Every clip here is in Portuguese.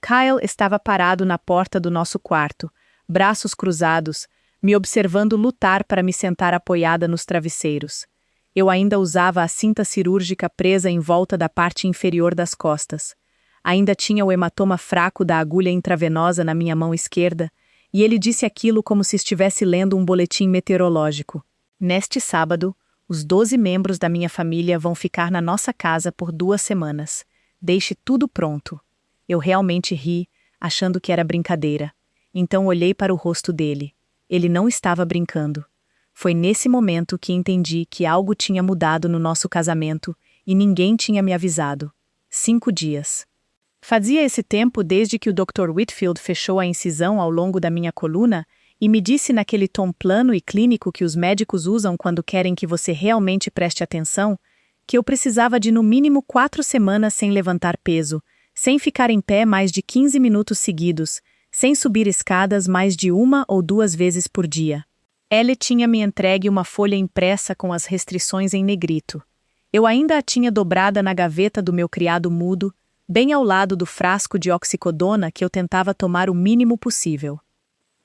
Kyle estava parado na porta do nosso quarto, braços cruzados, me observando lutar para me sentar apoiada nos travesseiros. Eu ainda usava a cinta cirúrgica presa em volta da parte inferior das costas. Ainda tinha o hematoma fraco da agulha intravenosa na minha mão esquerda, e ele disse aquilo como se estivesse lendo um boletim meteorológico. Neste sábado, os 12 membros da minha família vão ficar na nossa casa por 2 semanas. Deixe tudo pronto. Eu realmente ri, achando que era brincadeira. Então olhei para o rosto dele. Ele não estava brincando. Foi nesse momento que entendi que algo tinha mudado no nosso casamento e ninguém tinha me avisado. 5 dias. Fazia esse tempo desde que o Dr. Whitfield fechou a incisão ao longo da minha coluna e me disse naquele tom plano e clínico que os médicos usam quando querem que você realmente preste atenção, que eu precisava de no mínimo 4 semanas sem levantar peso, sem ficar em pé mais de 15 minutos seguidos, sem subir escadas mais de 1 ou 2 vezes por dia. Ellie tinha me entregue uma folha impressa com as restrições em negrito. Eu ainda a tinha dobrada na gaveta do meu criado mudo, bem ao lado do frasco de oxicodona que eu tentava tomar o mínimo possível.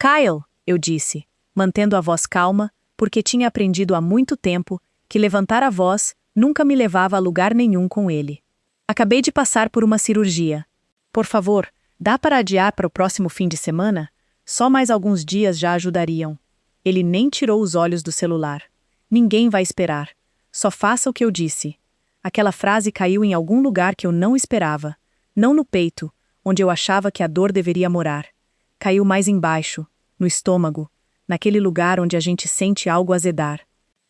Kyle, eu disse, mantendo a voz calma, porque tinha aprendido há muito tempo que levantar a voz nunca me levava a lugar nenhum com ele. Acabei de passar por uma cirurgia. Por favor, dá para adiar para o próximo fim de semana? Só mais alguns dias já ajudariam. Ele nem tirou os olhos do celular. Ninguém vai esperar. Só faça o que eu disse. Aquela frase caiu em algum lugar que eu não esperava. Não no peito, onde eu achava que a dor deveria morar. Caiu mais embaixo, no estômago, naquele lugar onde a gente sente algo azedar.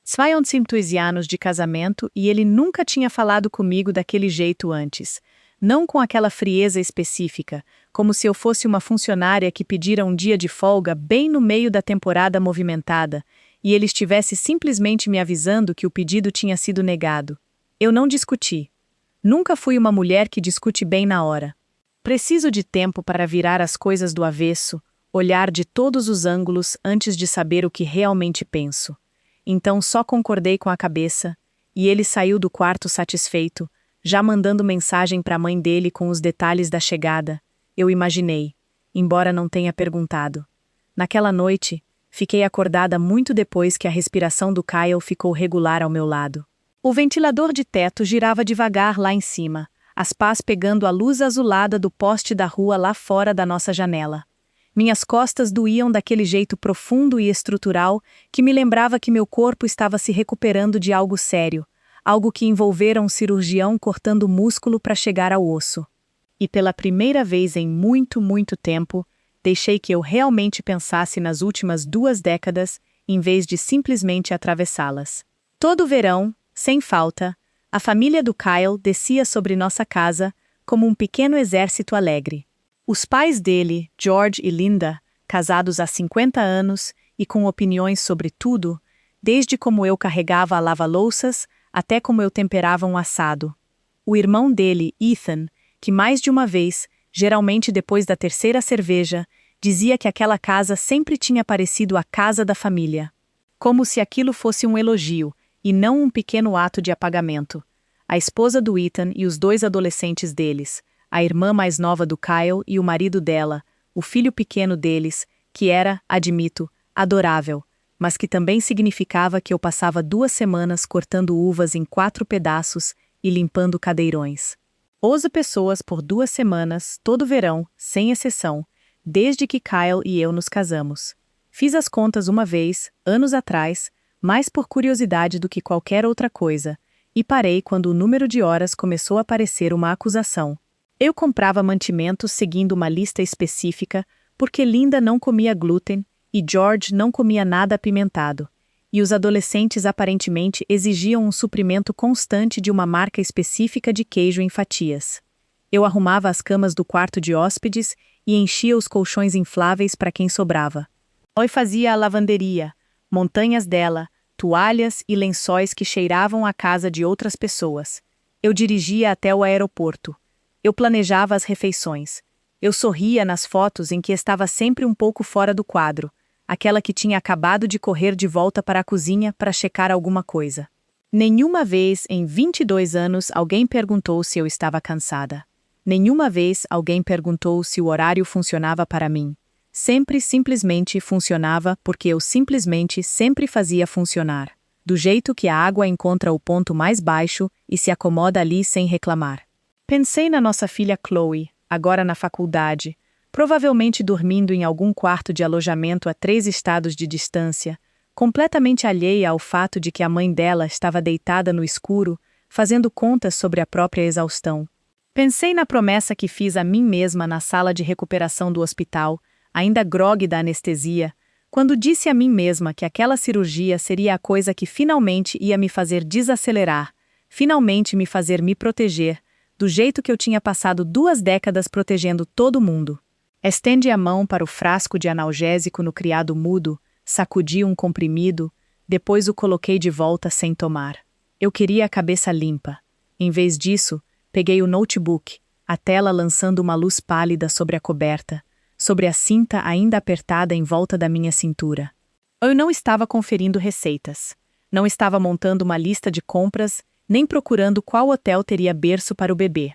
22 anos de casamento e ele nunca tinha falado comigo daquele jeito antes. Não com aquela frieza específica, como se eu fosse uma funcionária que pedira um dia de folga bem no meio da temporada movimentada, e ele estivesse simplesmente me avisando que o pedido tinha sido negado. Eu não discuti. Nunca fui uma mulher que discute bem na hora. Preciso de tempo para virar as coisas do avesso, olhar de todos os ângulos antes de saber o que realmente penso. Então só concordei com a cabeça, e ele saiu do quarto satisfeito, já mandando mensagem para a mãe dele com os detalhes da chegada. Eu imaginei, embora não tenha perguntado. Naquela noite, fiquei acordada muito depois que a respiração do Kyle ficou regular ao meu lado. O ventilador de teto girava devagar lá em cima, as pás pegando a luz azulada do poste da rua lá fora da nossa janela. Minhas costas doíam daquele jeito profundo e estrutural que me lembrava que meu corpo estava se recuperando de algo sério, algo que envolvera um cirurgião cortando músculo para chegar ao osso. E pela primeira vez em muito, muito tempo, deixei que eu realmente pensasse nas últimas 2 décadas, em vez de simplesmente atravessá-las. Todo verão, sem falta, a família do Kyle descia sobre nossa casa como um pequeno exército alegre. Os pais dele, George e Linda, casados há 50 anos e com opiniões sobre tudo, desde como eu carregava a lava-louças até como eu temperava um assado. O irmão dele, Ethan, que mais de uma vez, geralmente depois da 3ª cerveja, dizia que aquela casa sempre tinha parecido a casa da família. Como se aquilo fosse um elogio, e não um pequeno ato de apagamento. A esposa do Ethan e os 2 adolescentes deles, a irmã mais nova do Kyle e o marido dela, o filho pequeno deles, que era, admito, adorável, mas que também significava que eu passava 2 semanas cortando uvas em 4 pedaços e limpando cadeirões. 11 pessoas por 2 semanas, todo verão, sem exceção, desde que Kyle e eu nos casamos. Fiz as contas uma vez, anos atrás, mais por curiosidade do que qualquer outra coisa, e parei quando o número de horas começou a parecer uma acusação. Eu comprava mantimentos seguindo uma lista específica, porque Linda não comia glúten e George não comia nada apimentado, e os adolescentes aparentemente exigiam um suprimento constante de uma marca específica de queijo em fatias. Eu arrumava as camas do quarto de hóspedes e enchia os colchões infláveis para quem sobrava. Eu fazia a lavanderia, montanhas dela, toalhas e lençóis que cheiravam a casa de outras pessoas. Eu dirigia até o aeroporto. Eu planejava as refeições. Eu sorria nas fotos em que estava sempre um pouco fora do quadro, aquela que tinha acabado de correr de volta para a cozinha para checar alguma coisa. Nenhuma vez em 22 anos alguém perguntou se eu estava cansada. Nenhuma vez alguém perguntou se o horário funcionava para mim. Sempre simplesmente funcionava porque eu simplesmente sempre fazia funcionar. Do jeito que a água encontra o ponto mais baixo e se acomoda ali sem reclamar. Pensei na nossa filha Chloe, agora na faculdade, provavelmente dormindo em algum quarto de alojamento a 3 estados de distância, completamente alheia ao fato de que a mãe dela estava deitada no escuro, fazendo contas sobre a própria exaustão. Pensei na promessa que fiz a mim mesma na sala de recuperação do hospital, ainda grogue da anestesia, quando disse a mim mesma que aquela cirurgia seria a coisa que finalmente ia me fazer desacelerar, finalmente me fazer me proteger, do jeito que eu tinha passado 2 décadas protegendo todo mundo. Estendi a mão para o frasco de analgésico no criado mudo, sacudi um comprimido, depois o coloquei de volta sem tomar. Eu queria a cabeça limpa. Em vez disso, peguei o notebook, a tela lançando uma luz pálida sobre a coberta, sobre a cinta ainda apertada em volta da minha cintura. Eu não estava conferindo receitas. Não estava montando uma lista de compras, nem procurando qual hotel teria berço para o bebê.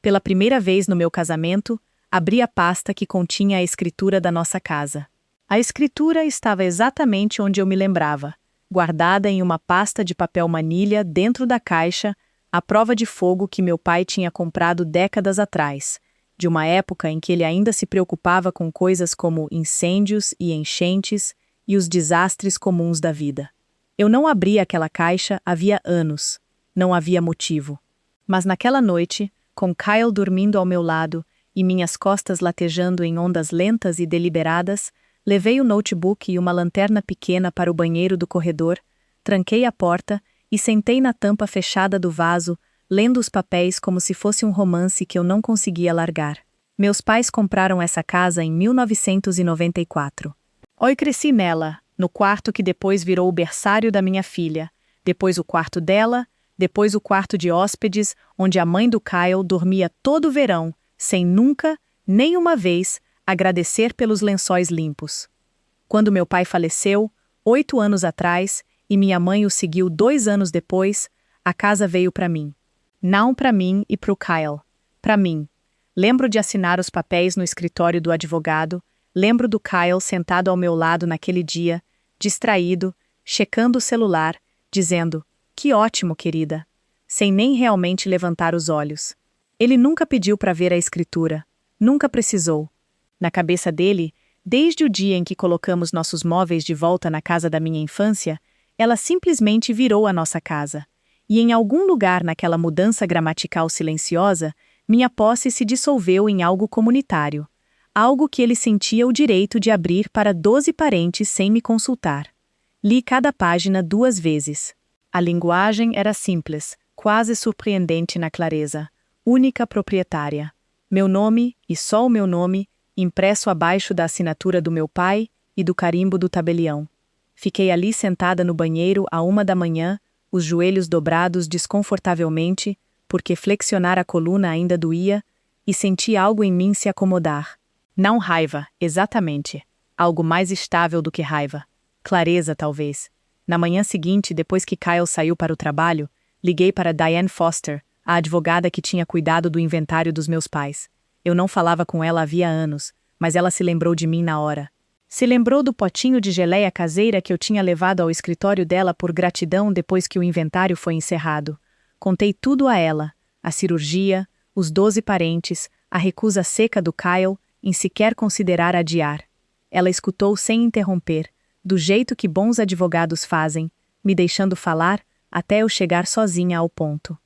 Pela primeira vez no meu casamento, abri a pasta que continha a escritura da nossa casa. A escritura estava exatamente onde eu me lembrava, guardada em uma pasta de papel manilha dentro da caixa, a prova de fogo que meu pai tinha comprado décadas atrás, de uma época em que ele ainda se preocupava com coisas como incêndios e enchentes e os desastres comuns da vida. Eu não abri aquela caixa havia anos. Não havia motivo. Mas naquela noite, com Kyle dormindo ao meu lado e minhas costas latejando em ondas lentas e deliberadas, levei o notebook e uma lanterna pequena para o banheiro do corredor, tranquei a porta e sentei na tampa fechada do vaso, lendo os papéis como se fosse um romance que eu não conseguia largar. Meus pais compraram essa casa em 1994. Eu cresci nela, no quarto que depois virou o berçário da minha filha, depois o quarto dela, depois o quarto de hóspedes, onde a mãe do Kyle dormia todo o verão, sem nunca, nem uma vez, agradecer pelos lençóis limpos. Quando meu pai faleceu, 8 anos atrás, e minha mãe o seguiu 2 anos depois, a casa veio para mim. Não para mim e para o Kyle. Para mim. Lembro de assinar os papéis no escritório do advogado, lembro do Kyle sentado ao meu lado naquele dia, distraído, checando o celular, dizendo: "Que ótimo, querida", sem nem realmente levantar os olhos. Ele nunca pediu para ver a escritura, nunca precisou. Na cabeça dele, desde o dia em que colocamos nossos móveis de volta na casa da minha infância, ela simplesmente virou a nossa casa. E em algum lugar naquela mudança gramatical silenciosa, minha posse se dissolveu em algo comunitário, algo que ele sentia o direito de abrir para 12 parentes sem me consultar. Li cada página 2 vezes. A linguagem era simples, quase surpreendente na clareza. Única proprietária. Meu nome, e só o meu nome, impresso abaixo da assinatura do meu pai e do carimbo do tabelião. Fiquei ali sentada no banheiro à 1 da manhã, os joelhos dobrados desconfortavelmente, porque flexionar a coluna ainda doía, e senti algo em mim se acomodar. Não raiva, exatamente. Algo mais estável do que raiva. Clareza, talvez. Na manhã seguinte, depois que Kyle saiu para o trabalho, liguei para Diane Foster, a advogada que tinha cuidado do inventário dos meus pais. Eu não falava com ela havia anos, mas ela se lembrou de mim na hora. Se lembrou do potinho de geleia caseira que eu tinha levado ao escritório dela por gratidão depois que o inventário foi encerrado. Contei tudo a ela, a cirurgia, os 12 parentes, a recusa seca do Kyle em sequer considerar adiar. Ela escutou sem interromper, do jeito que bons advogados fazem, me deixando falar até eu chegar sozinha ao ponto.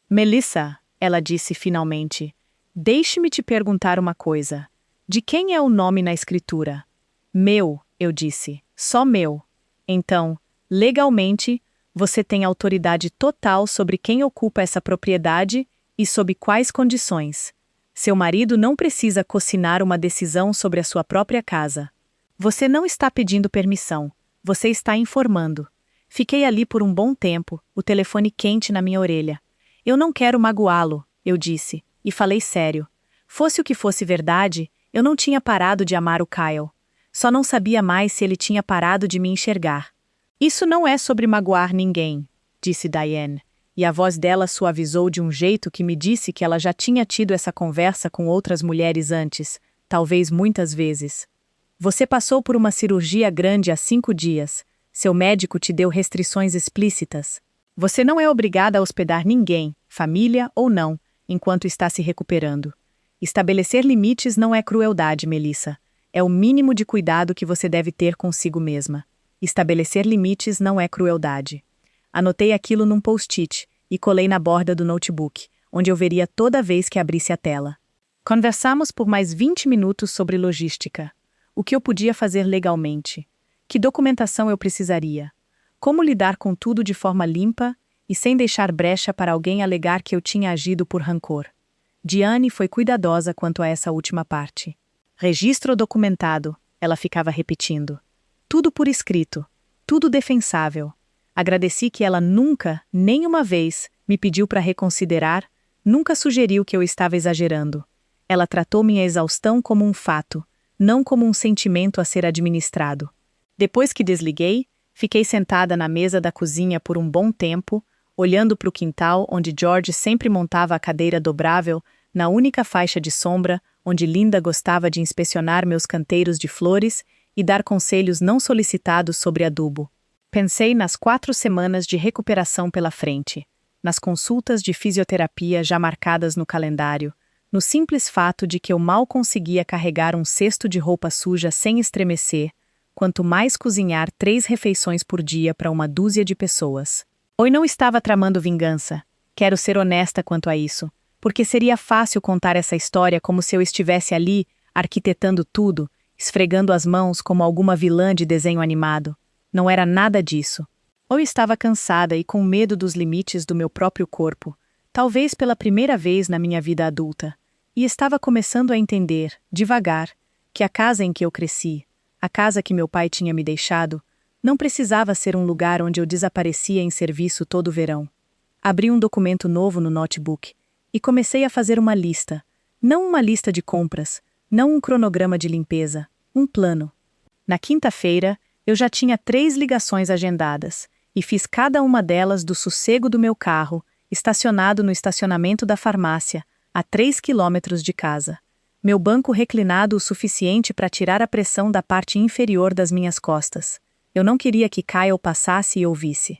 "Melissa", ela disse finalmente, "deixe-me te perguntar uma coisa. De quem é o nome na escritura?" "Meu", eu disse, "só meu." "Então, legalmente, você tem autoridade total sobre quem ocupa essa propriedade e sob quais condições. Seu marido não precisa cocinar uma decisão sobre a sua própria casa. Você não está pedindo permissão, você está informando." Fiquei ali por um bom tempo, o telefone quente na minha orelha. "Eu não quero magoá-lo", eu disse, e falei sério. Fosse o que fosse verdade, eu não tinha parado de amar o Kyle. Só não sabia mais se ele tinha parado de me enxergar. "Isso não é sobre magoar ninguém", disse Diane, e a voz dela suavizou de um jeito que me disse que ela já tinha tido essa conversa com outras mulheres antes, talvez muitas vezes. Você passou por uma cirurgia grande há 5 dias. Seu médico te deu restrições explícitas. Você não é obrigada a hospedar ninguém, família ou não, enquanto está se recuperando. Estabelecer limites não é crueldade, Melissa. É o mínimo de cuidado que você deve ter consigo mesma. Estabelecer limites não é crueldade. Anotei aquilo num post-it e colei na borda do notebook, onde eu veria toda vez que abrisse a tela. Conversamos por mais 20 minutos sobre logística. O que eu podia fazer legalmente? Que documentação eu precisaria? Como lidar com tudo de forma limpa e sem deixar brecha para alguém alegar que eu tinha agido por rancor? Diane foi cuidadosa quanto a essa última parte. Registro documentado, ela ficava repetindo. Tudo por escrito, tudo defensável. Agradeci que ela nunca, nem uma vez, me pediu para reconsiderar, nunca sugeriu que eu estava exagerando. Ela tratou minha exaustão como um fato, não como um sentimento a ser administrado. Depois que desliguei, fiquei sentada na mesa da cozinha por um bom tempo, olhando para o quintal onde George sempre montava a cadeira dobrável, na única faixa de sombra, onde Linda gostava de inspecionar meus canteiros de flores e dar conselhos não solicitados sobre adubo. Pensei nas 4 semanas de recuperação pela frente, nas consultas de fisioterapia já marcadas no calendário, no simples fato de que eu mal conseguia carregar um cesto de roupa suja sem estremecer, quanto mais cozinhar 3 refeições por dia para uma dúzia de pessoas. Eu não estava tramando vingança. Quero ser honesta quanto a isso, porque seria fácil contar essa história como se eu estivesse ali, arquitetando tudo, esfregando as mãos como alguma vilã de desenho animado. Não era nada disso. Eu estava cansada e com medo dos limites do meu próprio corpo, talvez pela primeira vez na minha vida adulta, e estava começando a entender, devagar, que a casa em que eu cresci, a casa que meu pai tinha me deixado, não precisava ser um lugar onde eu desaparecia em serviço todo o verão. Abri um documento novo no notebook e comecei a fazer uma lista. Não uma lista de compras, não um cronograma de limpeza, um plano. Na quinta-feira, eu já tinha 3 ligações agendadas e fiz cada uma delas do sossego do meu carro, estacionado no estacionamento da farmácia, a 3 quilômetros de casa. Meu banco reclinado o suficiente para tirar a pressão da parte inferior das minhas costas. Eu não queria que Kyle passasse e ouvisse.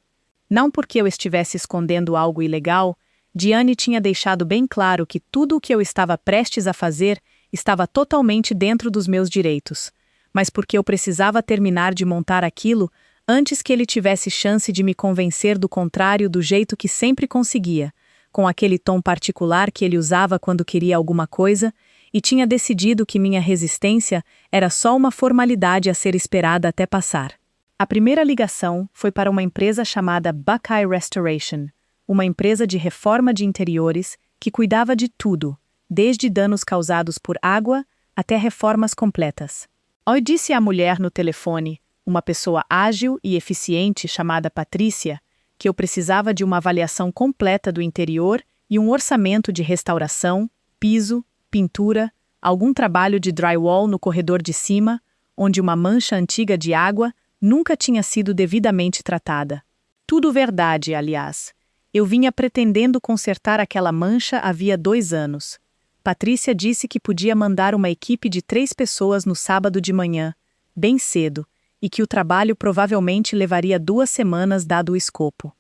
Não porque eu estivesse escondendo algo ilegal, Diane tinha deixado bem claro que tudo o que eu estava prestes a fazer estava totalmente dentro dos meus direitos, mas porque eu precisava terminar de montar aquilo antes que ele tivesse chance de me convencer do contrário do jeito que sempre conseguia, com aquele tom particular que ele usava quando queria alguma coisa, e tinha decidido que minha resistência era só uma formalidade a ser esperada até passar. A primeira ligação foi para uma empresa chamada Buckeye Restoration, uma empresa de reforma de interiores que cuidava de tudo, desde danos causados por água até reformas completas. Eu disse à mulher no telefone, uma pessoa ágil e eficiente chamada Patrícia, que eu precisava de uma avaliação completa do interior e um orçamento de restauração, piso, pintura, algum trabalho de drywall no corredor de cima, onde uma mancha antiga de água nunca tinha sido devidamente tratada. Tudo verdade, aliás. Eu vinha pretendendo consertar aquela mancha havia 2 anos. Patrícia disse que podia mandar uma equipe de 3 pessoas no sábado de manhã, bem cedo, e que o trabalho provavelmente levaria 2 semanas dado o escopo.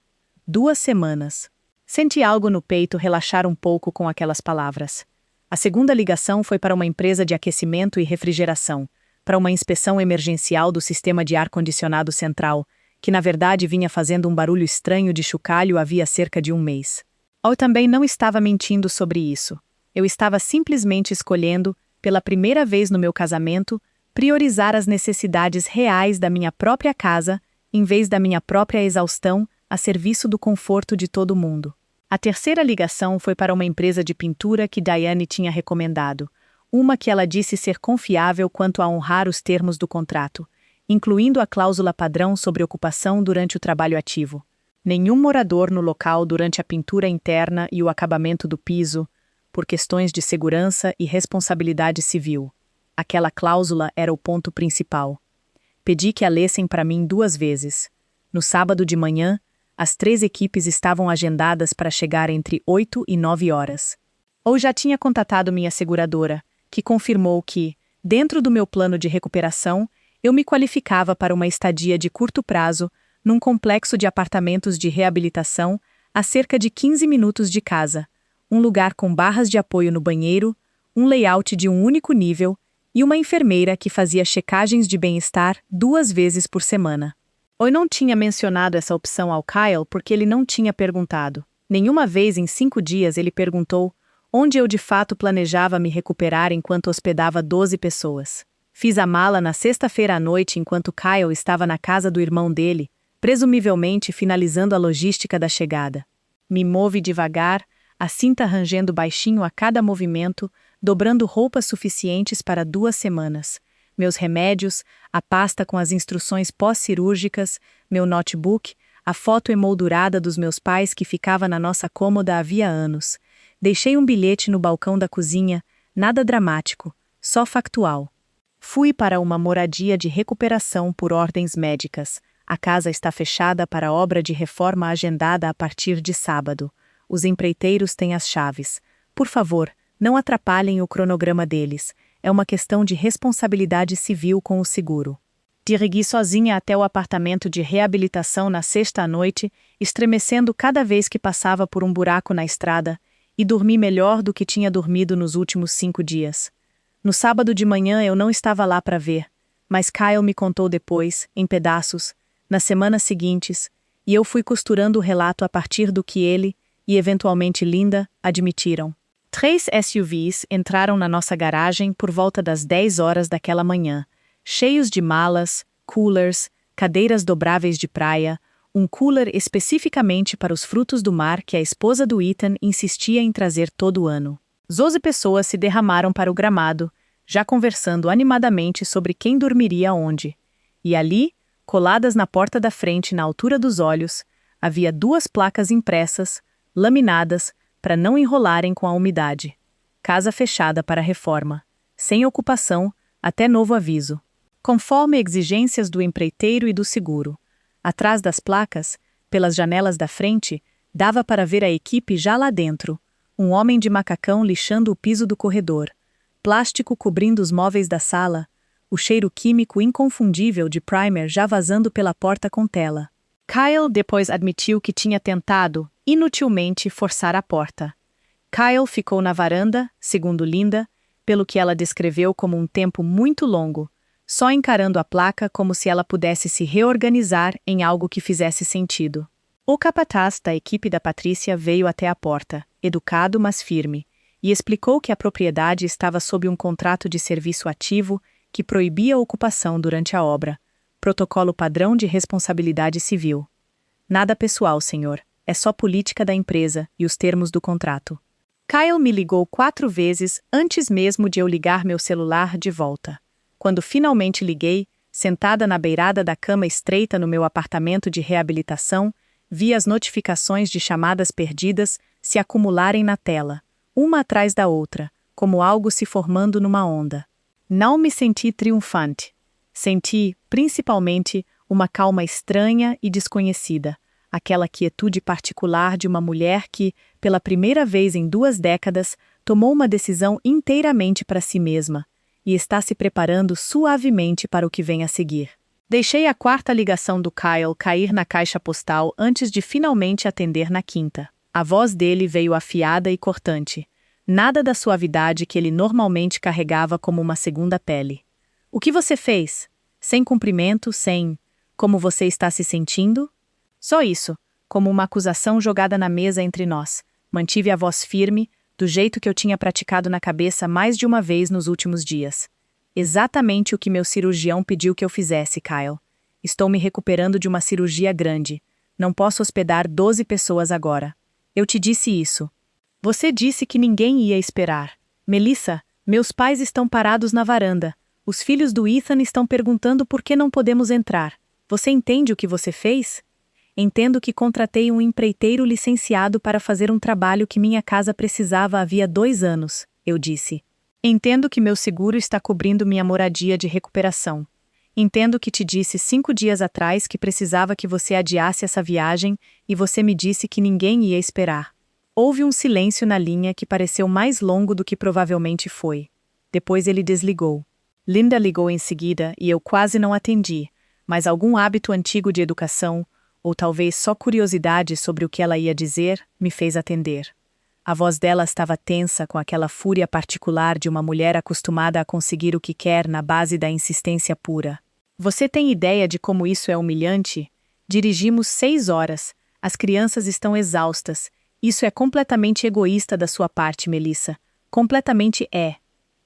2 semanas. Senti algo no peito relaxar um pouco com aquelas palavras. A segunda ligação foi para uma empresa de aquecimento e refrigeração, para uma inspeção emergencial do sistema de ar-condicionado central, que na verdade vinha fazendo um barulho estranho de chocalho havia cerca de 1 mês. Eu também não estava mentindo sobre isso. Eu estava simplesmente escolhendo, pela primeira vez no meu casamento, priorizar as necessidades reais da minha própria casa, em vez da minha própria exaustão, a serviço do conforto de todo mundo. A terceira ligação foi para uma empresa de pintura que Diane tinha recomendado, uma que ela disse ser confiável quanto a honrar os termos do contrato, incluindo a cláusula padrão sobre ocupação durante o trabalho ativo. Nenhum morador no local durante a pintura interna e o acabamento do piso, por questões de segurança e responsabilidade civil. Aquela cláusula era o ponto principal. Pedi que a lessem para mim 2 vezes. No sábado de manhã, As 3 equipes estavam agendadas para chegar entre 8 e 9 horas. Eu já tinha contatado minha seguradora, que confirmou que, dentro do meu plano de recuperação, eu me qualificava para uma estadia de curto prazo num complexo de apartamentos de reabilitação a cerca de 15 minutos de casa, um lugar com barras de apoio no banheiro, um layout de um único nível e uma enfermeira que fazia checagens de bem-estar 2 vezes por semana. Eu não tinha mencionado essa opção ao Kyle porque ele não tinha perguntado. Nenhuma vez em 5 dias ele perguntou onde eu de fato planejava me recuperar enquanto hospedava 12 pessoas. Fiz a mala na sexta-feira à noite enquanto Kyle estava na casa do irmão dele, presumivelmente finalizando a logística da chegada. Me move devagar, a cinta rangendo baixinho a cada movimento, dobrando roupas suficientes para 2 semanas. Meus remédios, a pasta com as instruções pós-cirúrgicas, meu notebook, a foto emoldurada dos meus pais que ficava na nossa cômoda havia anos. Deixei um bilhete no balcão da cozinha, nada dramático, só factual. Fui para uma moradia de recuperação por ordens médicas. A casa está fechada para obra de reforma agendada a partir de sábado. Os empreiteiros têm as chaves. Por favor, não atrapalhem o cronograma deles. É uma questão de responsabilidade civil com o seguro. Dirigi sozinha até o apartamento de reabilitação na sexta à noite, estremecendo cada vez que passava por um buraco na estrada, e dormi melhor do que tinha dormido nos últimos 5 dias. No sábado de manhã eu não estava lá para ver, mas Kyle me contou depois, em pedaços, nas semanas seguintes, e eu fui costurando o relato a partir do que ele, e eventualmente Linda, admitiram. 3 SUVs entraram na nossa garagem por volta das 10 horas daquela manhã, cheios de malas, coolers, cadeiras dobráveis de praia, um cooler especificamente para os frutos do mar que a esposa do Ethan insistia em trazer todo ano. 12 pessoas se derramaram para o gramado, já conversando animadamente sobre quem dormiria onde. E ali, coladas na porta da frente na altura dos olhos, havia 2 placas impressas, laminadas, para não enrolarem com a umidade. Casa fechada para reforma. Sem ocupação, até novo aviso. Conforme exigências do empreiteiro e do seguro. Atrás das placas, pelas janelas da frente, dava para ver a equipe já lá dentro. Um homem de macacão lixando o piso do corredor. Plástico cobrindo os móveis da sala. O cheiro químico inconfundível de primer já vazando pela porta com tela. Kyle depois admitiu que tinha tentado, inutilmente, forçar a porta. Kyle ficou na varanda, segundo Linda, pelo que ela descreveu como um tempo muito longo, só encarando a placa como se ela pudesse se reorganizar em algo que fizesse sentido. O capataz da equipe da Patrícia veio até a porta, educado mas firme, e explicou que a propriedade estava sob um contrato de serviço ativo que proibia a ocupação durante a obra. Protocolo padrão de responsabilidade civil. Nada pessoal, senhor. É só política da empresa e os termos do contrato. Kyle me ligou 4 vezes antes mesmo de eu ligar meu celular de volta. Quando finalmente liguei, sentada na beirada da cama estreita no meu apartamento de reabilitação, vi as notificações de chamadas perdidas se acumularem na tela, uma atrás da outra, como algo se formando numa onda. Não me senti triunfante. Senti, principalmente, uma calma estranha e desconhecida, aquela quietude particular de uma mulher que, pela primeira vez em 2 décadas, tomou uma decisão inteiramente para si mesma e está se preparando suavemente para o que vem a seguir. Deixei a 4ª ligação do Kyle cair na caixa postal antes de finalmente atender na 5ª. A voz dele veio afiada e cortante. Nada da suavidade que ele normalmente carregava como uma segunda pele. O que você fez? Sem cumprimento, sem... Como você está se sentindo? Só isso, como uma acusação jogada na mesa entre nós. Mantive a voz firme, do jeito que eu tinha praticado na cabeça mais de uma vez nos últimos dias. Exatamente o que meu cirurgião pediu que eu fizesse, Kyle. Estou me recuperando de uma cirurgia grande. Não posso hospedar 12 pessoas agora. Eu te disse isso. Você disse que ninguém ia esperar. Melissa, meus pais estão parados na varanda. Os filhos do Ethan estão perguntando por que não podemos entrar. Você entende o que você fez? Entendo que contratei um empreiteiro licenciado para fazer um trabalho que minha casa precisava havia 2 anos, eu disse. Entendo que meu seguro está cobrindo minha moradia de recuperação. Entendo que te disse 5 dias atrás que precisava que você adiasse essa viagem e você me disse que ninguém ia esperar. Houve um silêncio na linha que pareceu mais longo do que provavelmente foi. Depois ele desligou. Linda ligou em seguida e eu quase não atendi, mas algum hábito antigo de educação, ou talvez só curiosidade sobre o que ela ia dizer, me fez atender. A voz dela estava tensa com aquela fúria particular de uma mulher acostumada a conseguir o que quer na base da insistência pura. Você tem ideia de como isso é humilhante? Dirigimos 6 horas. As crianças estão exaustas. Isso é completamente egoísta da sua parte, Melissa. Completamente é.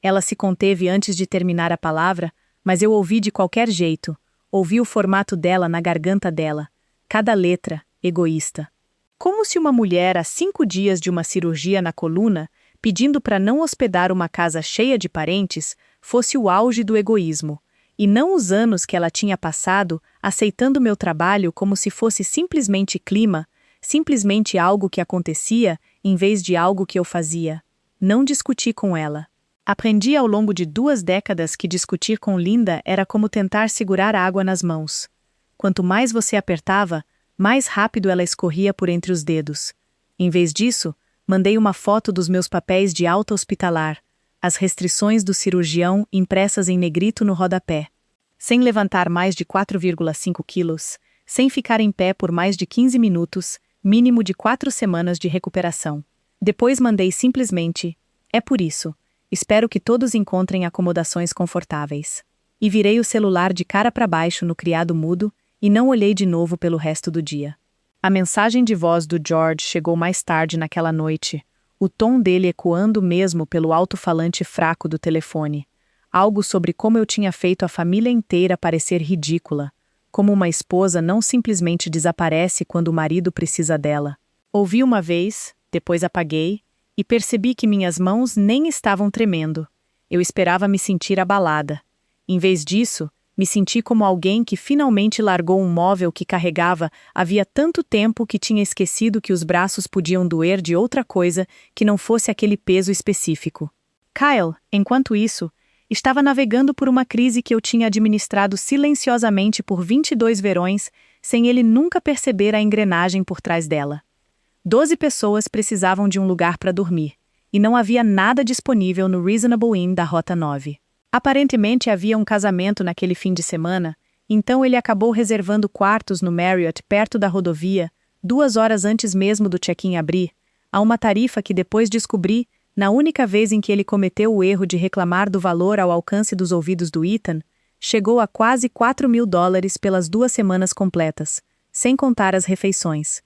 Ela se conteve antes de terminar a palavra, mas eu ouvi de qualquer jeito. Ouvi o formato dela na garganta dela. Cada letra, egoísta. Como se uma mulher, a 5 dias de uma cirurgia na coluna, pedindo para não hospedar uma casa cheia de parentes, fosse o auge do egoísmo, e não os anos que ela tinha passado aceitando meu trabalho como se fosse simplesmente clima, simplesmente algo que acontecia, em vez de algo que eu fazia. Não discuti com ela. Aprendi ao longo de 2 décadas que discutir com Linda era como tentar segurar água nas mãos. Quanto mais você apertava, mais rápido ela escorria por entre os dedos. Em vez disso, mandei uma foto dos meus papéis de alta hospitalar, as restrições do cirurgião impressas em negrito no rodapé. Sem levantar mais de 4,5 quilos, sem ficar em pé por mais de 15 minutos, mínimo de 4 semanas de recuperação. Depois mandei simplesmente, é por isso, espero que todos encontrem acomodações confortáveis. E virei o celular de cara para baixo no criado mudo, e não olhei de novo pelo resto do dia. A mensagem de voz do George chegou mais tarde naquela noite, o tom dele ecoando mesmo pelo alto-falante fraco do telefone. Algo sobre como eu tinha feito a família inteira parecer ridícula, como uma esposa não simplesmente desaparece quando o marido precisa dela. Ouvi uma vez, depois apaguei, e percebi que minhas mãos nem estavam tremendo. Eu esperava me sentir abalada. Em vez disso, me senti como alguém que finalmente largou um móvel que carregava havia tanto tempo que tinha esquecido que os braços podiam doer de outra coisa que não fosse aquele peso específico. Kyle, enquanto isso, estava navegando por uma crise que eu tinha administrado silenciosamente por 22 verões, sem ele nunca perceber a engrenagem por trás dela. 12 pessoas precisavam de um lugar para dormir, e não havia nada disponível no Reasonable Inn da Rota 9. Aparentemente havia um casamento naquele fim de semana, então ele acabou reservando quartos no Marriott perto da rodovia, 2 horas antes mesmo do check-in abrir, a uma tarifa que depois descobri, na única vez em que ele cometeu o erro de reclamar do valor ao alcance dos ouvidos do Ethan, chegou a quase $4.000 pelas 2 semanas completas, sem contar as refeições.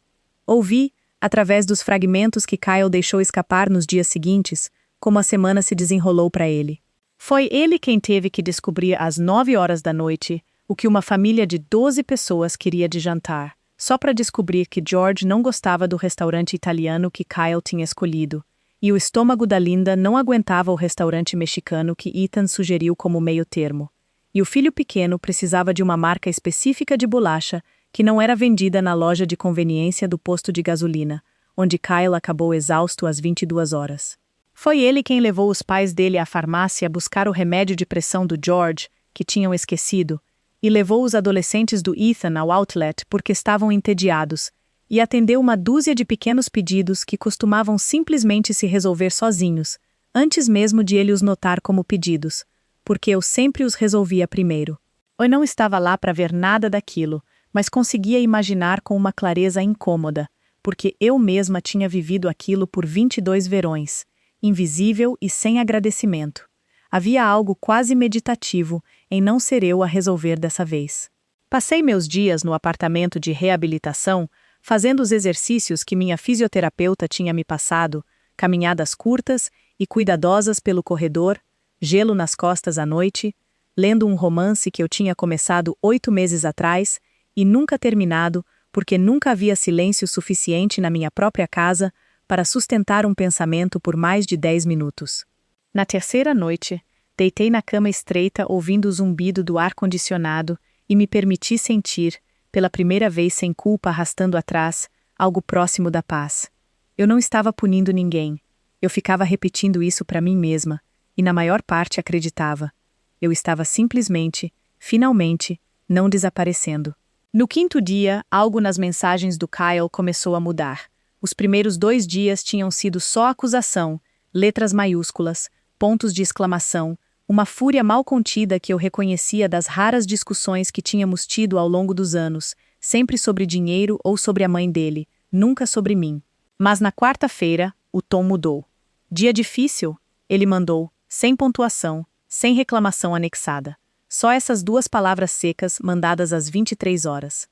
Ouvi, através dos fragmentos que Kyle deixou escapar nos dias seguintes, como a semana se desenrolou para ele. Foi ele quem teve que descobrir às 9 horas da noite o que uma família de 12 pessoas queria de jantar, só para descobrir que George não gostava do restaurante italiano que Kyle tinha escolhido, e o estômago da Linda não aguentava o restaurante mexicano que Ethan sugeriu como meio termo. E o filho pequeno precisava de uma marca específica de bolacha que não era vendida na loja de conveniência do posto de gasolina, onde Kyle acabou exausto às 22 horas. Foi ele quem levou os pais dele à farmácia buscar o remédio de pressão do George, que tinham esquecido, e levou os adolescentes do Ethan ao outlet porque estavam entediados, e atendeu uma dúzia de pequenos pedidos que costumavam simplesmente se resolver sozinhos, antes mesmo de ele os notar como pedidos, porque eu sempre os resolvia primeiro. Eu não estava lá para ver nada daquilo, mas conseguia imaginar com uma clareza incômoda, porque eu mesma tinha vivido aquilo por 22 verões, invisível e sem agradecimento. Havia algo quase meditativo em não ser eu a resolver dessa vez. Passei meus dias no apartamento de reabilitação, fazendo os exercícios que minha fisioterapeuta tinha me passado, caminhadas curtas e cuidadosas pelo corredor, gelo nas costas à noite, lendo um romance que eu tinha começado 8 meses atrás e nunca terminado porque nunca havia silêncio suficiente na minha própria casa para sustentar um pensamento por mais de 10 minutos. Na terceira noite, deitei na cama estreita ouvindo o zumbido do ar-condicionado e me permiti sentir, pela primeira vez sem culpa arrastando atrás, algo próximo da paz. Eu não estava punindo ninguém. Eu ficava repetindo isso para mim mesma, e na maior parte acreditava. Eu estava simplesmente finalmente, não desaparecendo. No quinto dia, algo nas mensagens do Kyle começou a mudar. Os primeiros 2 dias tinham sido só acusação, letras maiúsculas, pontos de exclamação, uma fúria mal contida que eu reconhecia das raras discussões que tínhamos tido ao longo dos anos, sempre sobre dinheiro ou sobre a mãe dele, nunca sobre mim. Mas na quarta-feira, o tom mudou. Dia difícil? Ele mandou, sem pontuação, sem reclamação anexada. Só essas 2 palavras secas mandadas às 23 horas.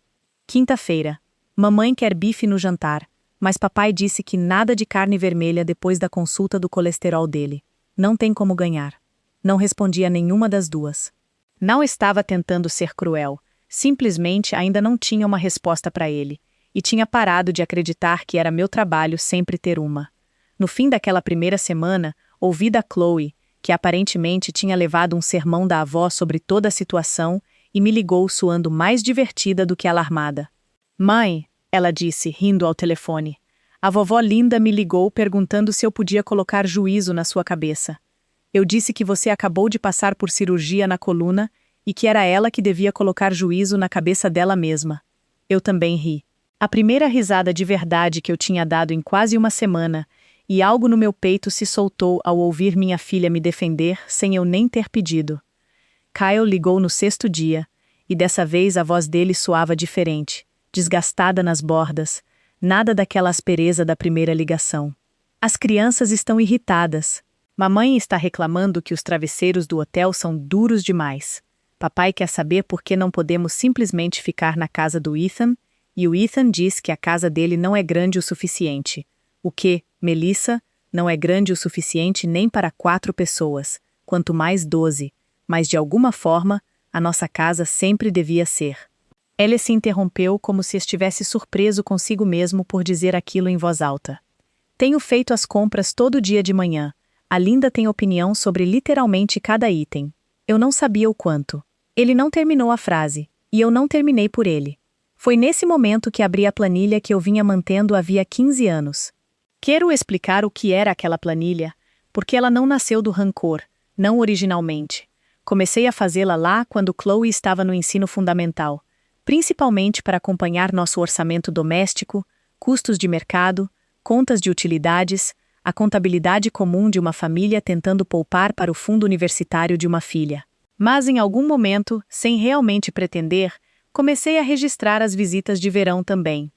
Quinta-feira. Mamãe quer bife no jantar, mas papai disse que nada de carne vermelha depois da consulta do colesterol dele. Não tem como ganhar. Não respondi a nenhuma das 2. Não estava tentando ser cruel, simplesmente ainda não tinha uma resposta para ele, e tinha parado de acreditar que era meu trabalho sempre ter uma. No fim daquela primeira semana, ouvi da Chloe, que aparentemente tinha levado um sermão da avó sobre toda a situação, e me ligou soando mais divertida do que alarmada. Mãe, ela disse, rindo ao telefone, a vovó Linda me ligou perguntando se eu podia colocar juízo na sua cabeça. Eu disse que você acabou de passar por cirurgia na coluna e que era ela que devia colocar juízo na cabeça dela mesma. Eu também ri. A primeira risada de verdade que eu tinha dado em quase uma semana, e algo no meu peito se soltou ao ouvir minha filha me defender sem eu nem ter pedido. Kyle ligou no 6º dia, e dessa vez a voz dele soava diferente, desgastada nas bordas, nada daquela aspereza da primeira ligação. As crianças estão irritadas. Mamãe está reclamando que os travesseiros do hotel são duros demais. Papai quer saber por que não podemos simplesmente ficar na casa do Ethan, e o Ethan diz que a casa dele não é grande o suficiente. O que, Melissa, não é grande o suficiente nem para 4 pessoas, quanto mais 12, mas de alguma forma, a nossa casa sempre devia ser. Ele se interrompeu como se estivesse surpreso consigo mesmo por dizer aquilo em voz alta. Tenho feito as compras todo dia de manhã. A Linda tem opinião sobre literalmente cada item. Eu não sabia o quanto. Ele não terminou a frase, e eu não terminei por ele. Foi nesse momento que abri a planilha que eu vinha mantendo havia 15 anos. Quero explicar o que era aquela planilha, porque ela não nasceu do rancor, não originalmente. Comecei a fazê-la lá quando Chloe estava no ensino fundamental, principalmente para acompanhar nosso orçamento doméstico, custos de mercado, contas de utilidades, a contabilidade comum de uma família tentando poupar para o fundo universitário de uma filha. Mas em algum momento, sem realmente pretender, comecei a registrar as visitas de verão também.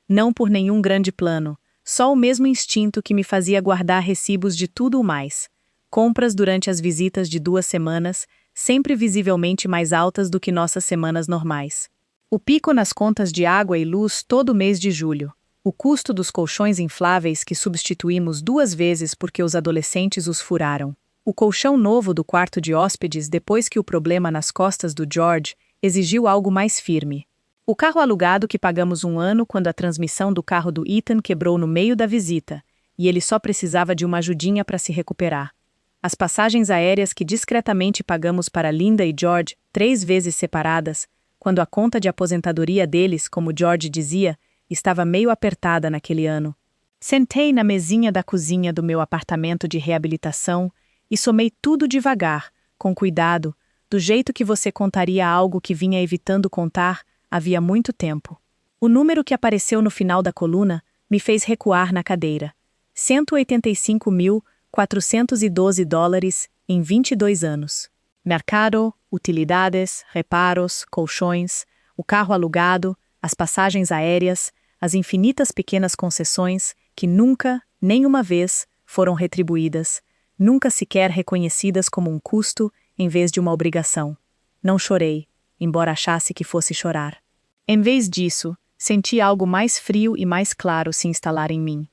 Não por nenhum grande plano, só o mesmo instinto que me fazia guardar recibos de tudo o mais. Compras durante as visitas de 2 semanas, sempre visivelmente mais altas do que nossas semanas normais. O pico nas contas de água e luz todo mês de julho. O custo dos colchões infláveis que substituímos 2 vezes porque os adolescentes os furaram. O colchão novo do quarto de hóspedes depois que o problema nas costas do George exigiu algo mais firme. O carro alugado que pagamos 1 ano quando a transmissão do carro do Ethan quebrou no meio da visita, e ele só precisava de uma ajudinha para se recuperar. As passagens aéreas que discretamente pagamos para Linda e George 3 vezes separadas, quando a conta de aposentadoria deles, como George dizia, estava meio apertada naquele ano. Sentei na mesinha da cozinha do meu apartamento de reabilitação e somei tudo devagar, com cuidado, do jeito que você contaria algo que vinha evitando contar havia muito tempo. O número que apareceu no final da coluna me fez recuar na cadeira. $185.412 em 22 anos. Mercado, utilidades, reparos, colchões, o carro alugado, as passagens aéreas, as infinitas pequenas concessões que nunca, nenhuma vez, foram retribuídas, nunca sequer reconhecidas como um custo em vez de uma obrigação. Não chorei, embora achasse que fosse chorar. Em vez disso, senti algo mais frio e mais claro se instalar em mim.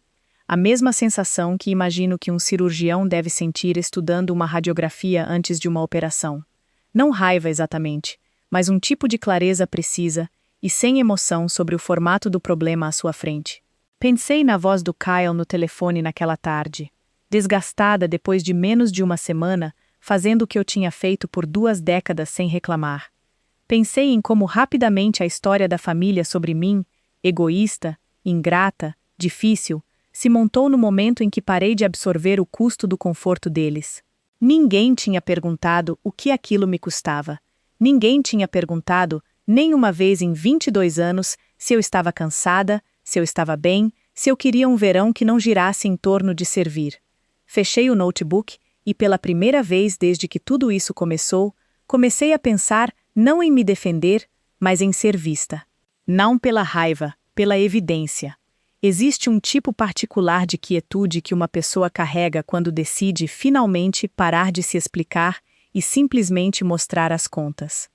A mesma sensação que imagino que um cirurgião deve sentir estudando uma radiografia antes de uma operação. Não raiva exatamente, mas um tipo de clareza precisa e sem emoção sobre o formato do problema à sua frente. Pensei na voz do Kyle no telefone naquela tarde, desgastada depois de menos de uma semana, fazendo o que eu tinha feito por 2 décadas sem reclamar. Pensei em como rapidamente a história da família sobre mim, egoísta, ingrata, difícil, se montou no momento em que parei de absorver o custo do conforto deles. Ninguém tinha perguntado o que aquilo me custava. Ninguém tinha perguntado, nem uma vez em 22 anos, se eu estava cansada, se eu estava bem, se eu queria um verão que não girasse em torno de servir. Fechei o notebook e, pela primeira vez desde que tudo isso começou, comecei a pensar não em me defender, mas em ser vista. Não pela raiva, pela evidência. Existe um tipo particular de quietude que uma pessoa carrega quando decide finalmente parar de se explicar e simplesmente mostrar as contas.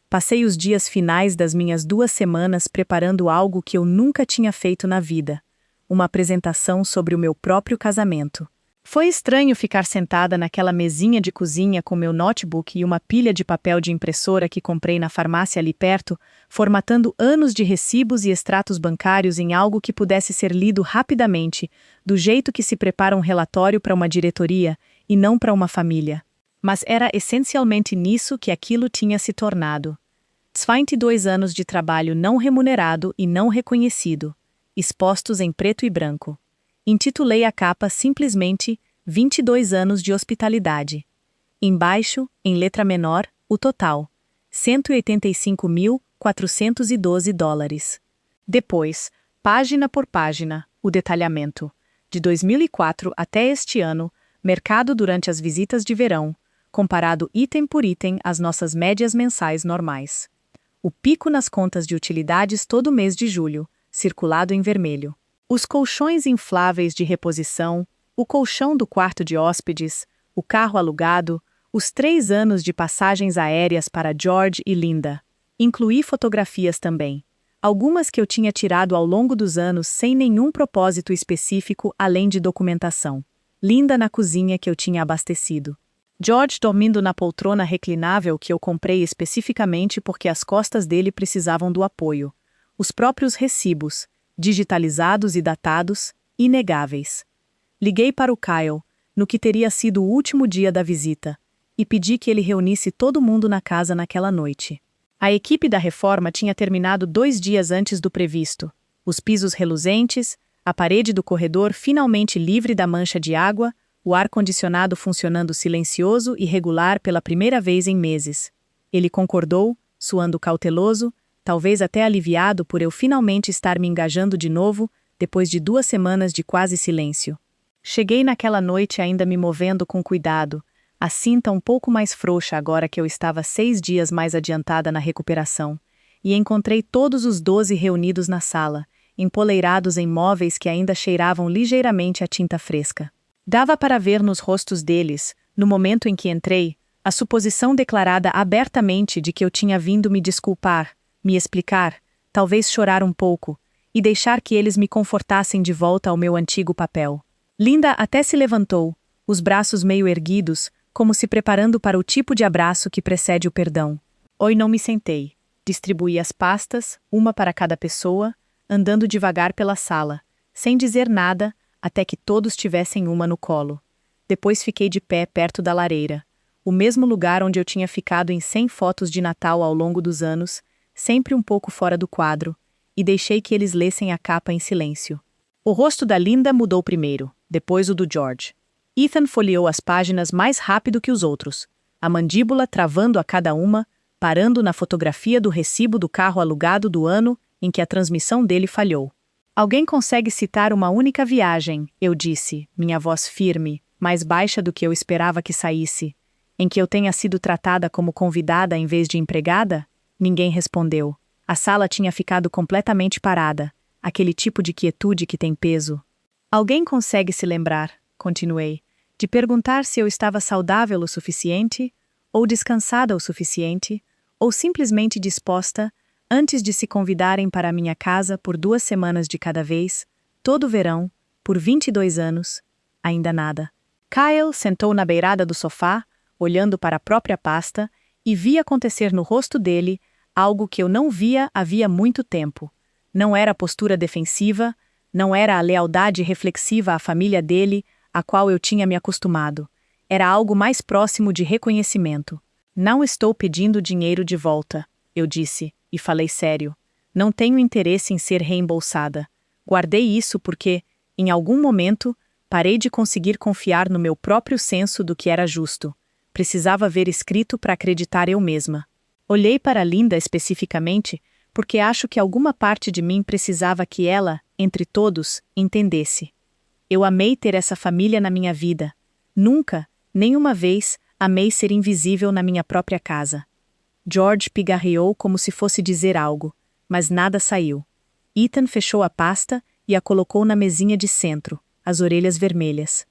Passei os dias finais das minhas 2 semanas preparando algo que eu nunca tinha feito na vida, uma apresentação sobre o meu próprio casamento. Foi estranho ficar sentada naquela mesinha de cozinha com meu notebook e uma pilha de papel de impressora que comprei na farmácia ali perto, formatando anos de recibos e extratos bancários em algo que pudesse ser lido rapidamente, do jeito que se prepara um relatório para uma diretoria e não para uma família. Mas era essencialmente nisso que aquilo tinha se tornado. 22 anos de trabalho não remunerado e não reconhecido, expostos em preto e branco. Intitulei a capa simplesmente 22 anos de hospitalidade. Embaixo, em letra menor, o total: $185.412. Depois, página por página, o detalhamento. De 2004 até este ano, mercado durante as visitas de verão, comparado item por item às nossas médias mensais normais. O pico nas contas de utilidades todo mês de julho, circulado em vermelho. Os colchões infláveis de reposição, o colchão do quarto de hóspedes, o carro alugado, os 3 anos de passagens aéreas para George e Linda. Incluí fotografias também, algumas que eu tinha tirado ao longo dos anos sem nenhum propósito específico além de documentação. Linda na cozinha que eu tinha abastecido. George dormindo na poltrona reclinável que eu comprei especificamente porque as costas dele precisavam do apoio. Os próprios recibos, digitalizados e datados, inegáveis. Liguei para o Kyle, no que teria sido o último dia da visita, e pedi que ele reunisse todo mundo na casa naquela noite. A equipe da reforma tinha terminado 2 dias antes do previsto. Os pisos reluzentes, a parede do corredor finalmente livre da mancha de água, o ar-condicionado funcionando silencioso e regular pela primeira vez em meses. Ele concordou, suando cauteloso, talvez até aliviado por eu finalmente estar me engajando de novo, depois de 2 semanas de quase silêncio. Cheguei naquela noite ainda me movendo com cuidado, a cinta um pouco mais frouxa agora que eu estava 6 dias mais adiantada na recuperação, e encontrei todos os 12 reunidos na sala, empoleirados em móveis que ainda cheiravam ligeiramente a tinta fresca. Dava para ver nos rostos deles, no momento em que entrei, a suposição declarada abertamente de que eu tinha vindo me desculpar, me explicar, talvez chorar um pouco, e deixar que eles me confortassem de volta ao meu antigo papel. Linda até se levantou, os braços meio erguidos, como se preparando para o tipo de abraço que precede o perdão. Oi, não me sentei. Distribuí as pastas, uma para cada pessoa, andando devagar pela sala, sem dizer nada, até que todos tivessem uma no colo. Depois fiquei de pé perto da lareira, o mesmo lugar onde eu tinha ficado em 100 fotos de Natal ao longo dos anos, sempre um pouco fora do quadro, e deixei que eles lessem a capa em silêncio. O rosto da Linda mudou primeiro, depois o do George. Ethan folheou as páginas mais rápido que os outros, a mandíbula travando a cada uma, parando na fotografia do recibo do carro alugado do ano em que a transmissão dele falhou. Alguém consegue citar uma única viagem, eu disse, minha voz firme, mais baixa do que eu esperava que saísse, em que eu tenha sido tratada como convidada em vez de empregada? Ninguém respondeu. A sala tinha ficado completamente parada, aquele tipo de quietude que tem peso. Alguém consegue se lembrar, continuei, de perguntar se eu estava saudável o suficiente, ou descansada o suficiente, ou simplesmente disposta, antes de se convidarem para a minha casa por 2 semanas de cada vez, todo o verão, por 22 anos, ainda nada. Kyle sentou na beirada do sofá, olhando para a própria pasta, e vi acontecer no rosto dele algo que eu não via havia muito tempo. Não era a postura defensiva, não era a lealdade reflexiva à família dele, a qual eu tinha me acostumado. Era algo mais próximo de reconhecimento. Não estou pedindo dinheiro de volta, eu disse, e falei sério. Não tenho interesse em ser reembolsada. Guardei isso porque, em algum momento, parei de conseguir confiar no meu próprio senso do que era justo. Precisava ver escrito para acreditar eu mesma. Olhei para Linda especificamente, porque acho que alguma parte de mim precisava que ela, entre todos, entendesse. Eu amei ter essa família na minha vida. Nunca, nenhuma vez, amei ser invisível na minha própria casa. George pigarreou como se fosse dizer algo, mas nada saiu. Ethan fechou a pasta e a colocou na mesinha de centro, as orelhas vermelhas.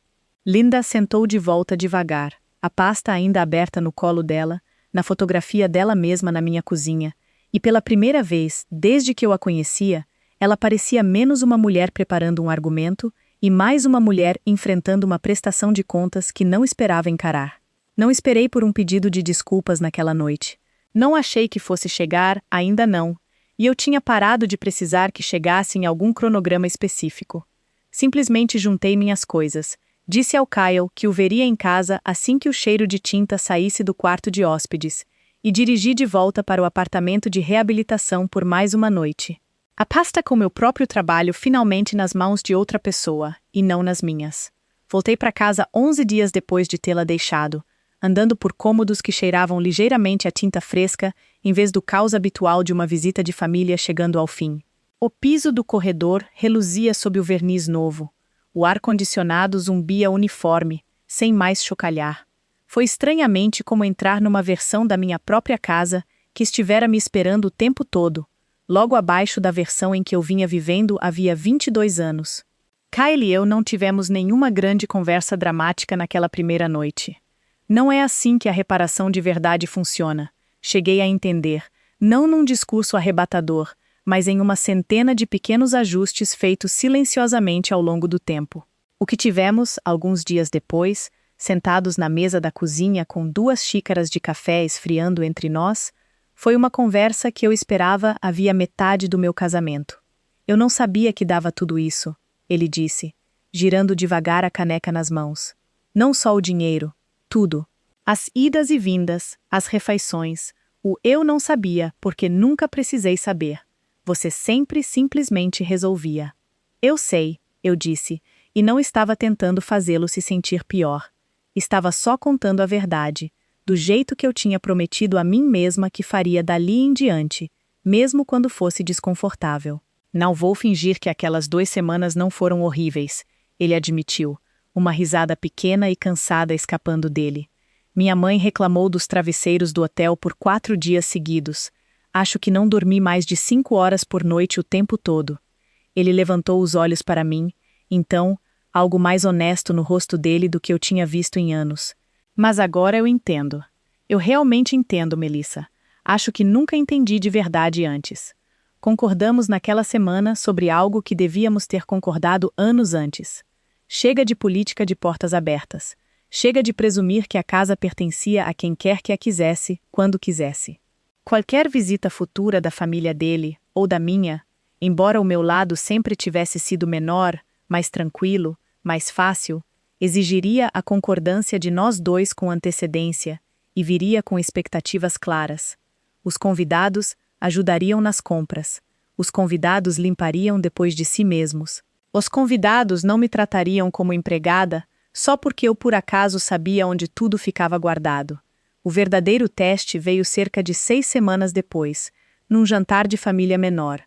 Linda sentou de volta devagar, a pasta ainda aberta no colo dela, na fotografia dela mesma na minha cozinha, e pela primeira vez, desde que eu a conhecia, ela parecia menos uma mulher preparando um argumento e mais uma mulher enfrentando uma prestação de contas que não esperava encarar. Não esperei por um pedido de desculpas naquela noite. Não achei que fosse chegar, ainda não, e eu tinha parado de precisar que chegasse em algum cronograma específico. Simplesmente juntei minhas coisas, disse ao Kyle que o veria em casa assim que o cheiro de tinta saísse do quarto de hóspedes, e dirigi de volta para o apartamento de reabilitação por mais uma noite. A pasta com meu próprio trabalho finalmente nas mãos de outra pessoa, e não nas minhas. Voltei para casa 11 dias depois de tê-la deixado, andando por cômodos que cheiravam ligeiramente a tinta fresca, em vez do caos habitual de uma visita de família chegando ao fim. O piso do corredor reluzia sob o verniz novo. O ar-condicionado zumbia uniforme, sem mais chocalhar. Foi estranhamente como entrar numa versão da minha própria casa que estivera me esperando o tempo todo, logo abaixo da versão em que eu vinha vivendo havia 22 anos. Kyle e eu não tivemos nenhuma grande conversa dramática naquela primeira noite. Não é assim que a reparação de verdade funciona. Cheguei a entender, não num discurso arrebatador, mas em uma centena de pequenos ajustes feitos silenciosamente ao longo do tempo. O que tivemos, alguns dias depois, sentados na mesa da cozinha com 2 xícaras de café esfriando entre nós, foi uma conversa que eu esperava havia metade do meu casamento. Eu não sabia que dava tudo isso, ele disse, girando devagar a caneca nas mãos. Não só o dinheiro, tudo. As idas e vindas, as refeições, o eu não sabia porque nunca precisei saber. Você sempre simplesmente resolvia. Eu sei, eu disse, e não estava tentando fazê-lo se sentir pior. Estava só contando a verdade, do jeito que eu tinha prometido a mim mesma que faria dali em diante, mesmo quando fosse desconfortável. Não vou fingir que aquelas 2 semanas não foram horríveis, ele admitiu, uma risada pequena e cansada escapando dele. Minha mãe reclamou dos travesseiros do hotel por 4 dias seguidos. Acho que não dormi mais de 5 horas por noite o tempo todo. Ele levantou os olhos para mim, então, algo mais honesto no rosto dele do que eu tinha visto em anos. Mas agora eu entendo. Eu realmente entendo, Melissa. Acho que nunca entendi de verdade antes. Concordamos naquela semana sobre algo que devíamos ter concordado anos antes. Chega de política de portas abertas. Chega de presumir que a casa pertencia a quem quer que a quisesse, quando quisesse. Qualquer visita futura da família dele, ou da minha, embora o meu lado sempre tivesse sido menor, mais tranquilo, mais fácil, exigiria a concordância de nós 2 com antecedência e viria com expectativas claras. Os convidados ajudariam nas compras. Os convidados limpariam depois de si mesmos. Os convidados não me tratariam como empregada só porque eu por acaso sabia onde tudo ficava guardado. O verdadeiro teste veio cerca de 6 semanas depois, num jantar de família menor.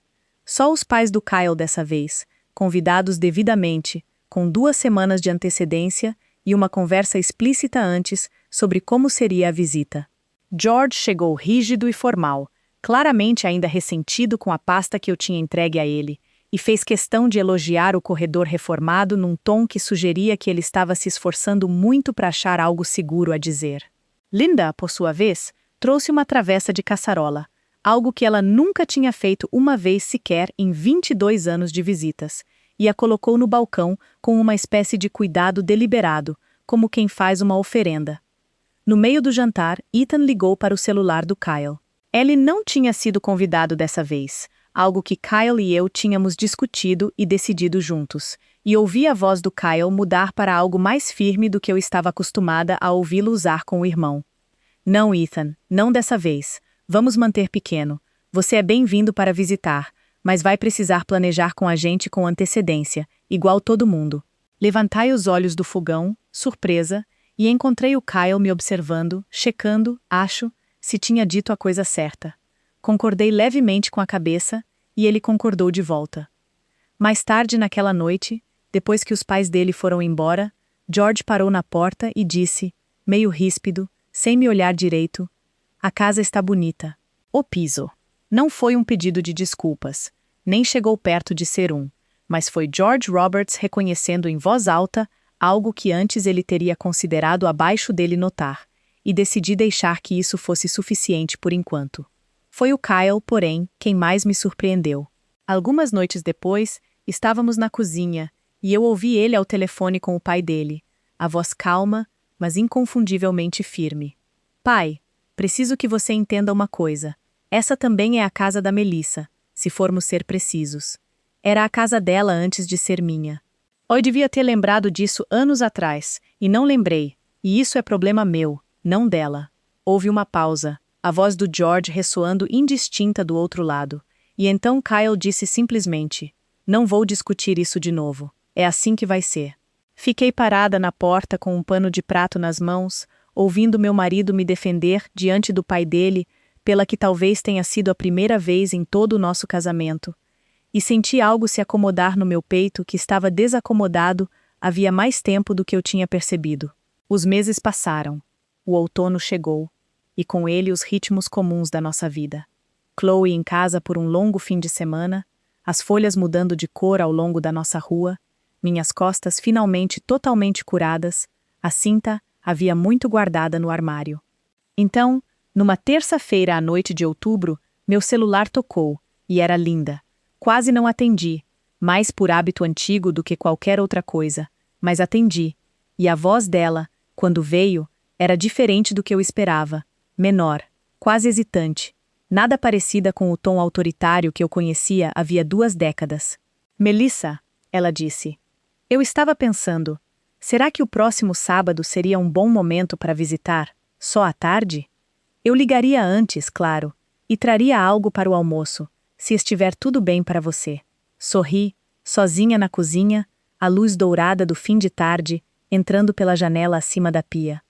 Só os pais do Kyle dessa vez, convidados devidamente, com 2 semanas de antecedência e uma conversa explícita antes sobre como seria a visita. George chegou rígido e formal, claramente ainda ressentido com a pasta que eu tinha entregue a ele, e fez questão de elogiar o corredor reformado num tom que sugeria que ele estava se esforçando muito para achar algo seguro a dizer. Linda, por sua vez, trouxe uma travessa de caçarola, algo que ela nunca tinha feito uma vez sequer em 22 anos de visitas, e a colocou no balcão com uma espécie de cuidado deliberado, como quem faz uma oferenda. No meio do jantar, Ethan ligou para o celular do Kyle. Ele não tinha sido convidado dessa vez, algo que Kyle e eu tínhamos discutido e decidido juntos, e ouvi a voz do Kyle mudar para algo mais firme do que eu estava acostumada a ouvi-lo usar com o irmão. Não, Ethan, não dessa vez. Vamos manter pequeno. Você é bem-vindo para visitar, mas vai precisar planejar com a gente com antecedência, igual todo mundo. Levantei os olhos do fogão, surpresa, e encontrei o Kyle me observando, checando, acho, se tinha dito a coisa certa. Concordei levemente com a cabeça, e ele concordou de volta. Mais tarde naquela noite, depois que os pais dele foram embora, George parou na porta e disse, meio ríspido, sem me olhar direito, a casa está bonita. O piso. Não foi um pedido de desculpas, nem chegou perto de ser um, mas foi George Roberts reconhecendo em voz alta algo que antes ele teria considerado abaixo dele notar, e decidi deixar que isso fosse suficiente por enquanto. Foi o Kyle, porém, quem mais me surpreendeu. Algumas noites depois, estávamos na cozinha, e eu ouvi ele ao telefone com o pai dele, a voz calma, mas inconfundivelmente firme. Pai, preciso que você entenda uma coisa. Essa também é a casa da Melissa, se formos ser precisos. Era a casa dela antes de ser minha. Eu devia ter lembrado disso anos atrás, e não lembrei, e isso é problema meu, não dela. Houve uma pausa, a voz do George ressoando indistinta do outro lado, e então Kyle disse simplesmente, não vou discutir isso de novo, é assim que vai ser. Fiquei parada na porta com um pano de prato nas mãos, ouvindo meu marido me defender diante do pai dele, pela que talvez tenha sido a primeira vez em todo o nosso casamento, e senti algo se acomodar no meu peito que estava desacomodado havia mais tempo do que eu tinha percebido. Os meses passaram, o outono chegou, e com ele os ritmos comuns da nossa vida. Chloe em casa por um longo fim de semana, as folhas mudando de cor ao longo da nossa rua, minhas costas finalmente totalmente curadas, a cinta havia muito guardada no armário. Então, numa terça-feira à noite de outubro, meu celular tocou, e era Linda. Quase não atendi, mais por hábito antigo do que qualquer outra coisa, mas atendi, e a voz dela, quando veio, era diferente do que eu esperava, menor, quase hesitante, nada parecida com o tom autoritário que eu conhecia havia 2 décadas. Melissa, ela disse. Eu estava pensando, será que o próximo sábado seria um bom momento para visitar, só à tarde? Eu ligaria antes, claro, e traria algo para o almoço, se estiver tudo bem para você. Sorri, sozinha na cozinha, a luz dourada do fim de tarde, entrando pela janela acima da pia.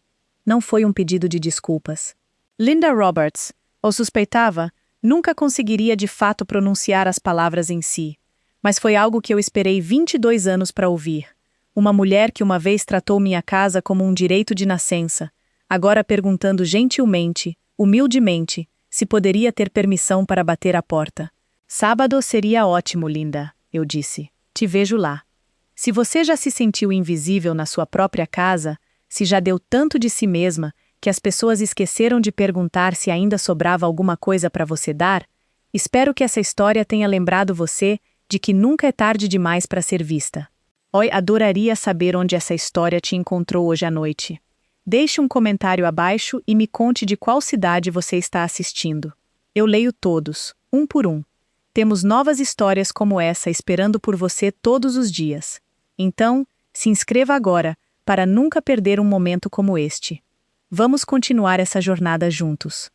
Não foi um pedido de desculpas. Linda Roberts, ou suspeitava, nunca conseguiria de fato pronunciar as palavras em si, mas foi algo que eu esperei 22 anos para ouvir. Uma mulher que uma vez tratou minha casa como um direito de nascença, agora perguntando gentilmente, humildemente, se poderia ter permissão para bater à porta. Sábado seria ótimo, Linda, eu disse. Te vejo lá. Se você já se sentiu invisível na sua própria casa, se já deu tanto de si mesma que as pessoas esqueceram de perguntar se ainda sobrava alguma coisa para você dar, espero que essa história tenha lembrado você de que nunca é tarde demais para ser vista. Oi, adoraria saber onde essa história te encontrou hoje à noite. Deixe um comentário abaixo e me conte de qual cidade você está assistindo. Eu leio todos, um por um. Temos novas histórias como essa esperando por você todos os dias. Então, se inscreva agora, para nunca perder um momento como este. Vamos continuar essa jornada juntos.